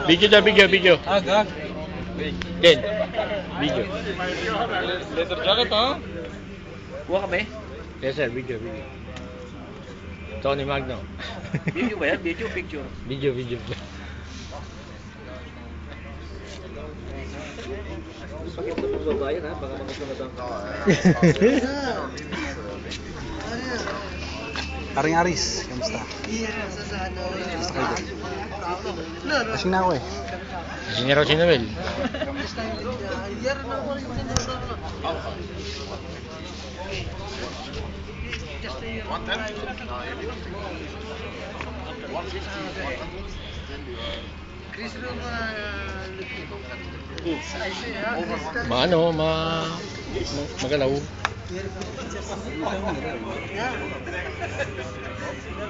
Video dah, video. Agak. Din. Video. Leather jacket ha? Kuha ka ba eh? Yes sir, video. Tony Magno. Video ba yan? Video, picture. Video. Bakit ito magbabayan ha? Baka makasunod ang Aring Aris, kamusta? Kamusta kayo? Kasing na ako eh. Kasi niya raw si Noel. Magalaw.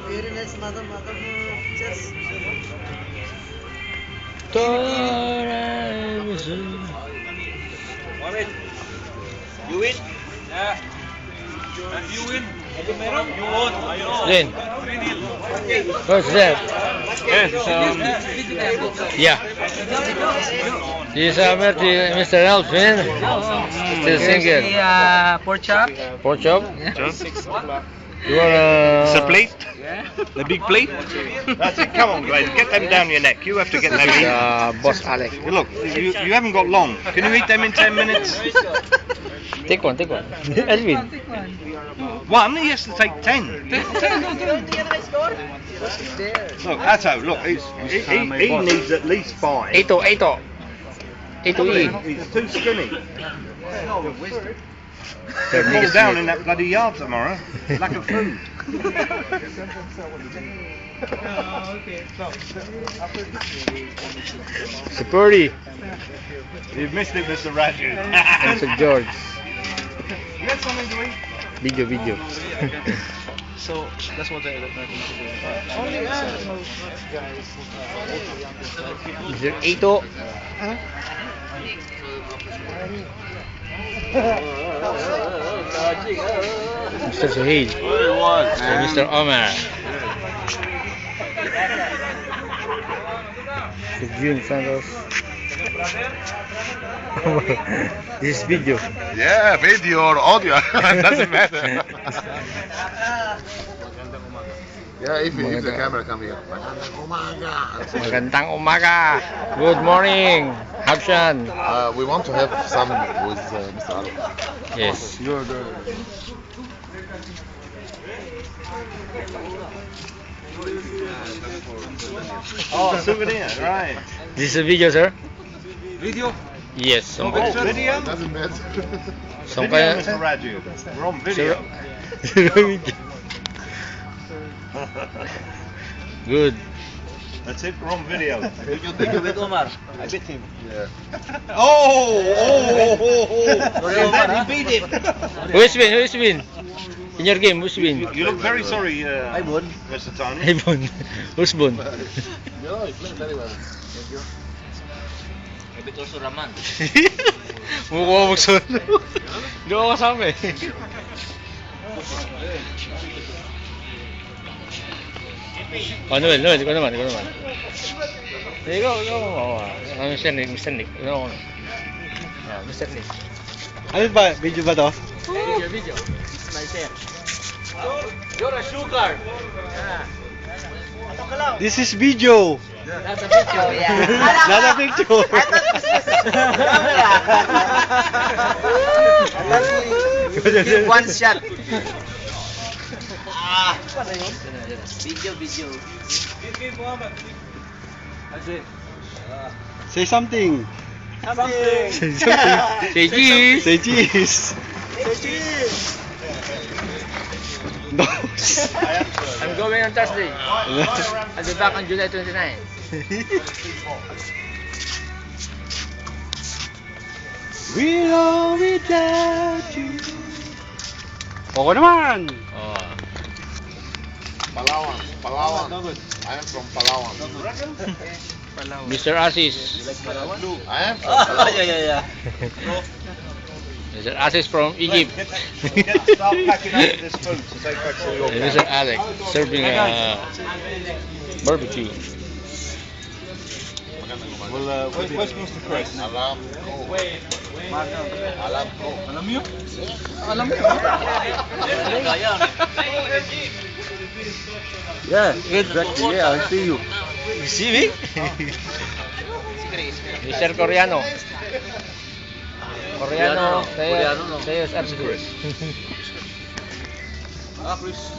Very nice, madam pictures. Mohamed, you win? Yeah. If you win, you won. Din. What's that? Yes, Yeah. This is Mr. Elfin. Still single. Pork chop. Pork chop. You want It's a plate? Yeah. The big plate? That's it. Come on, Glenn. Get them down your neck. You have to get them in. Boss Alec. Look, you haven't got long. Can you eat them in 10 minutes? Take one. Elvin. One? He has to take 10. Look, Atto, look, he needs at least 5. Ito E. He's too skinny. Fall down in that bloody yard tomorrow. Lack of food. Supporty. You've missed it, Mr. Raju. And Sir George. You had something to eat? Video. So, that's what they're going to do. Mr. Ito. Mr. Suhail. And Mr. Omar. Mr. June Santos. This is video. Yeah, video or audio. Doesn't matter. Yeah, if the camera come here. Magandang umaga. Good morning, Habshan. We want to have some with Mr. Alec. Yes. Oh, souvenir, right. This is a video, sir? Video? Yes. Video? Doesn't matter. So Video, Mr. Raju. We're on video. Good. That's it, we're on video. Did you bet Omar? I bet him. Yeah. Oh! He beat him. Who's win? In your game, who's win? You look very sorry, I won. Mr. Tony. Hey, Bon. Who's Bon? No, he played very well. I bet also Raman. Mukha mo solo. Hindi ako kasama eh. Noel, ikaw naman. Ikaw. Mr. Nick. Mr. Nick. Mr. Nick. Ano ba? Video ba to? Video. This is my chef. You're a sugar. This is video. That's a picture. Not a picture. Give one shot. Video. Say something. Say cheese. Say cheese. No. I'm going on Thursday. I'll be back on July 29. We're all without you. Oo naman. Oh. Palawan. I am from Palawan. Mr. Asis. I am from Oh, Palawan. yeah. Mr. Asis from Egypt. Start packing up this food to take back to your And Mr. Alex serving barbecue. Well, where's Mr. Chris? Alam mo yun? Alam mo yun? Yeah, exactly. Yeah, I see you. You see me? Mr. Koreano. Koreano. Koreano, no? Sayo sa RCB. Ah, Chris.